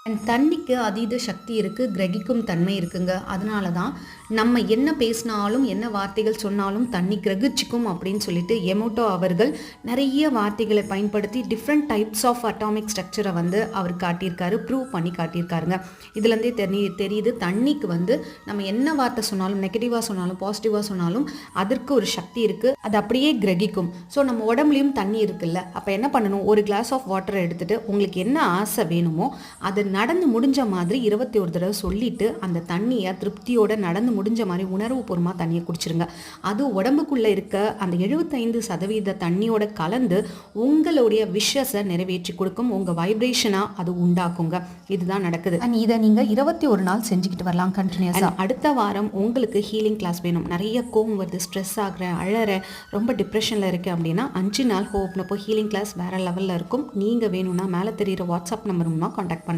And தண்ணிக்கு அதீத சக்தி இருக்குது, கிரகிக்கும் தன்மை இருக்குங்க. அதனால தான் நம்ம என்ன பேசினாலும் என்ன வார்த்தைகள் சொன்னாலும் தண்ணி கிரகிச்சிக்கும் அப்படின்னு சொல்லிட்டு எமோட்டோ அவர்கள் நிறைய வார்த்தைகளை பயன்படுத்தி டிஃப்ரெண்ட் டைப்ஸ் ஆஃப் அட்டாமிக் ஸ்ட்ரக்சரை அவர் காட்டியிருக்காரு, ப்ரூவ் பண்ணி காட்டியிருக்காருங்க. இதுலேருந்தே தெரியுது தண்ணிக்கு நம்ம என்ன வார்த்தை சொன்னாலும், நெகட்டிவாக சொன்னாலும் பாசிட்டிவாக சொன்னாலும் அதற்கு ஒரு சக்தி இருக்குது, அது அப்படியே கிரகிக்கும். ஸோ நம்ம உடம்புலையும் தண்ணி இருக்குல்ல, அப்போ என்ன பண்ணணும், ஒரு கிளாஸ் ஆஃப் வாட்டரை எடுத்துகிட்டு உங்களுக்கு என்ன ஆசை வேணுமோ அது நடந்து முடிஞ்ச மாதிரி 21 தடவை சொல்லிட்டு அந்த தண்ணியை திருப்தியோட நடந்து முடிஞ்ச மாதிரி உணர்வுபூர்வமாக தண்ணியை குடிச்சிருங்க. அது உடம்புக்குள்ளே இருக்க அந்த 75% தண்ணியோட கலந்து உங்களுடைய விஷஸை நிறைவேற்றி கொடுக்கும், உங்கள் வைப்ரேஷனாக அது உண்டாக்குங்க. இதுதான் நடக்குது. அண்ட் இதை நீங்கள் 21 நாள் செஞ்சுக்கிட்டு வரலாம் கண்டினியூஸாக. அடுத்த வாரம் உங்களுக்கு ஹீலிங் கிளாஸ் வேணும், நிறைய கோவம் வருது, ஸ்ட்ரெஸ் ஆகிறேன், அழறேன், ரொம்ப டிப்ரெஷனில் இருக்கேன் அப்படின்னா 5 நாள் ஹோப்னப்போ ஹீலிங் கிளாஸ் வேறு லெவலில் இருக்கும். நீங்கள் வேணும்னா மேலே தெரிகிற வாட்ஸ்அப் நம்பர் மூலமாக காண்டாக்ட் பண்ணுங்கள்.